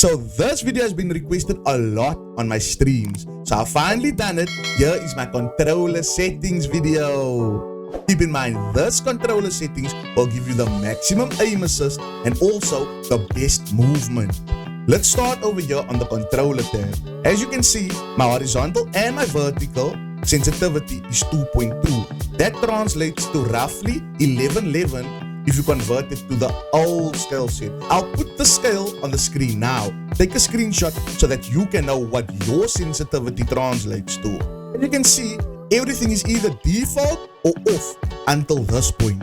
So this video has been requested a lot on my streams. So I've finally done it. Here is my controller settings video. Keep in mind, this controller settings will give you the maximum aim assist and also the best movement. Let's start over here on the controller tab. As you can see, my horizontal and my vertical sensitivity is 2.2. That translates to roughly 1111 if you convert it to the old scale set. I'll put the scale on the screen now. Take a screenshot so that you can know what your sensitivity translates to. And you can see everything is either default or off until this point.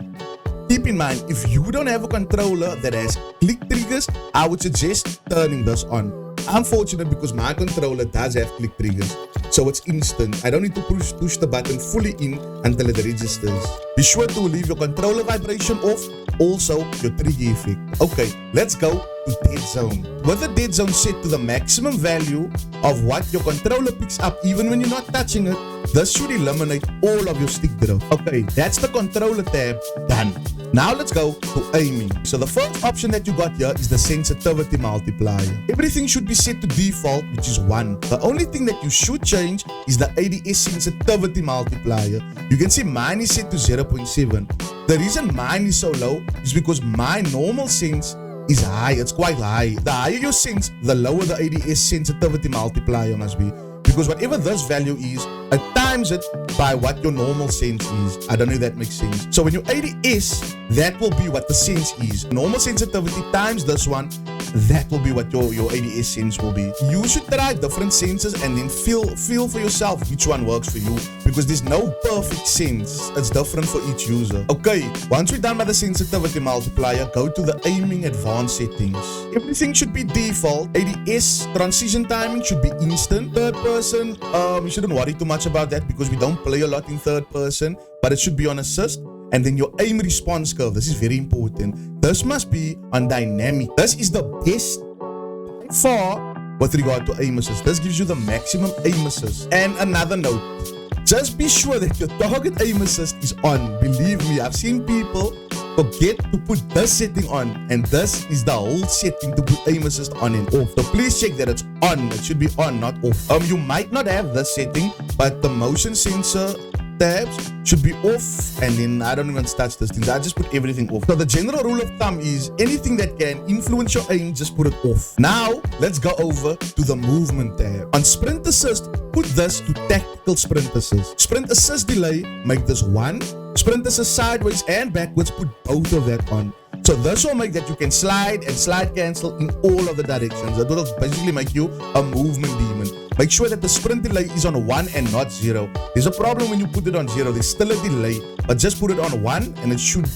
Keep in mind, if you don't have a controller that has click triggers, I would suggest turning this on. I'm fortunate because my controller does have click triggers, so it's instant. I don't need to push the button fully in until it registers. Be sure to leave your controller vibration off, also your trigger effect. Okay, let's go to dead zone. With the dead zone set to the maximum value of what your controller picks up even when you're not touching it, this should eliminate all of your stick drift. Okay, that's the controller tab done. Now let's go to aiming. So the first option that you got here is the sensitivity multiplier. Everything should be set to default, which is 1. The only thing that you should change is the ADS sensitivity multiplier. You can see mine is set to 0.7. The reason mine is so low is because my normal sense is high. It's quite high. The higher your sense, the lower the ADS sensitivity multiplier must be. Because whatever this value is, it times it by what your normal sense is. I don't know if that makes sense. So when your ADS, that will be what the sense is. Normal sensitivity times this one, that will be what your ADS sense will be. You should try different senses and then feel for yourself which one works for you, because there's no perfect sense. It's different for each user. Okay, once we're done by the sensitivity multiplier, go to the aiming advanced settings. Everything should be default. ADS transition timing should be instant. Third person, you shouldn't worry too much about that because we don't play a lot in third person, but it should be on assist. And then your aim response curve, this is very important. This must be on dynamic. This is the best far with regard to aim assist. This gives you the maximum aim assist. And another note, just be sure that your target aim assist is on. Believe me, I've seen people forget to put this setting on, and this is the whole setting to put aim assist on and off. So please check that it's on. It should be on, not off. You might not have this setting, but the motion sensor tabs should be off, and then I don't even touch this thing. I just put everything off. So the general rule of thumb is anything that can influence your aim, just put it off. Now let's go over to the movement tab. On sprint assist, put this to tactical sprint assist. Sprint assist delay, make this 1. Sprint assist sideways and backwards, put both of that on. So this will make that you can slide and slide cancel in all of the directions. That will basically make you a movement demon. Make sure that the sprint delay is on 1 and not 0. There's a problem when you put it on 0. There's still a delay, but just put it on 1 and it should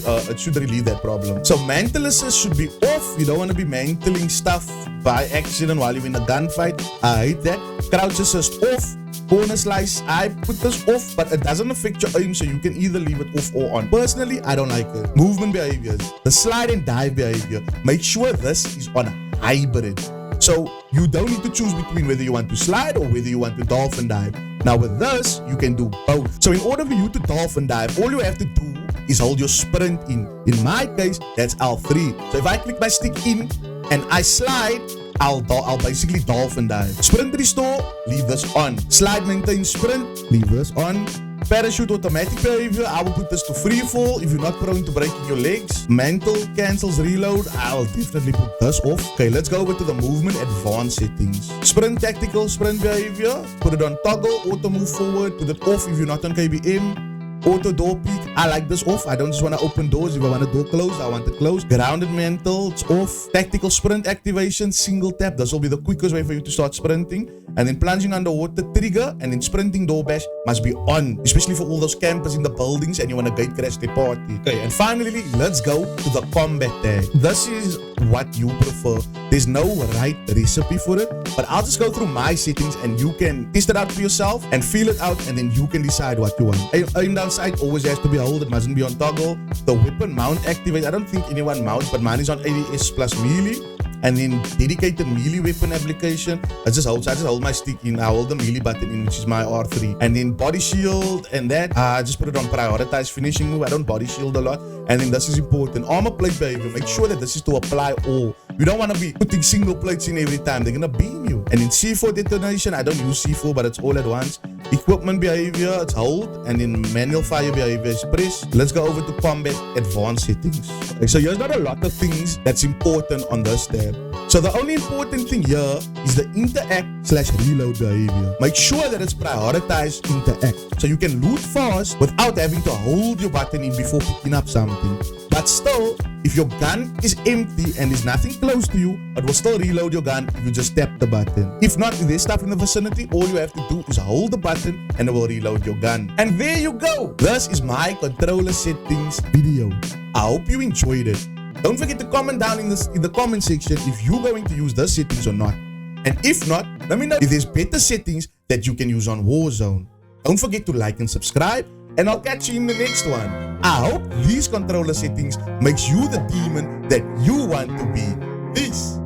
relieve that problem. So mantle assist should be off. You don't want to be mantling stuff by accident while you're in a gunfight. I hate that. Crouch assist off. Corner slice, I put this off, but it doesn't affect your aim, so you can either leave it off or on. Personally, I don't like it. Movement behaviors, the slide and dive behavior, make sure this is on hybrid. So you don't need to choose between whether you want to slide or whether you want to dolphin dive. Now with this, you can do both. So in order for you to dolphin dive, all you have to do is hold your sprint in. In my case, that's L3. So if I click my stick in and I slide, I'll basically dolphin dive. Sprint restore, leave this on. Slide maintain sprint, leave this on. Parachute automatic behavior, I will put this to free fall if you're not prone to breaking your legs. Mantle cancels reload, I'll definitely put this off. Okay, let's go over to the movement advanced settings. Sprint tactical sprint behavior, put it on toggle. Auto move forward, put it off if you're not on KBM. Auto door peek, I like this off. I don't just want to open doors. If I want a door closed, I want it closed. Grounded mantle, it's off. Tactical sprint activation, single tap. This will be the quickest way for you to start sprinting. And then plunging underwater trigger and then sprinting door bash must be on, especially for all those campers in the buildings and you want to gate crash their party. Okay, and finally, let's go to the combat tag. This is what you prefer. There's no right recipe for it, but I'll just go through my settings and you can test it out for yourself and feel it out, and then you can decide what you want. Aim down sight always has to be hold, it mustn't be on toggle. The weapon mount activate, I don't think anyone mounts, but mine is on ADS plus melee. And then dedicated melee weapon application. I just hold my stick in. I hold the melee button in, which is my R3. And then body shield and that. I just put it on prioritize finishing move. I don't body shield a lot. And then this is important. Armor plate behavior. Make sure that this is to apply all. You don't want to be putting single plates in every time. They're gonna beam you. And in C4 detonation, I don't use C4, but it's all at once. Equipment behavior, it's hold. And in manual fire behavior is press. Let's go over to combat advanced settings. Okay, so here's not a lot of things that's important on this tab. So the only important thing here is the interact/reload behavior. Make sure that it's prioritized interact. So you can loot fast without having to hold your button in before picking up something. But still, if your gun is empty and there's nothing close to you, it will still reload your gun if you just tap the button. If not, if there's stuff in the vicinity, all you have to do is hold the button and it will reload your gun. And there you go. This is my controller settings video. I hope you enjoyed it. Don't forget to comment down in the comment section if you're going to use those settings or not. And if not, let me know if there's better settings that you can use on Warzone. Don't forget to like and subscribe, and I'll catch you in the next one. I hope these controller settings makes you the demon that you want to be. Peace.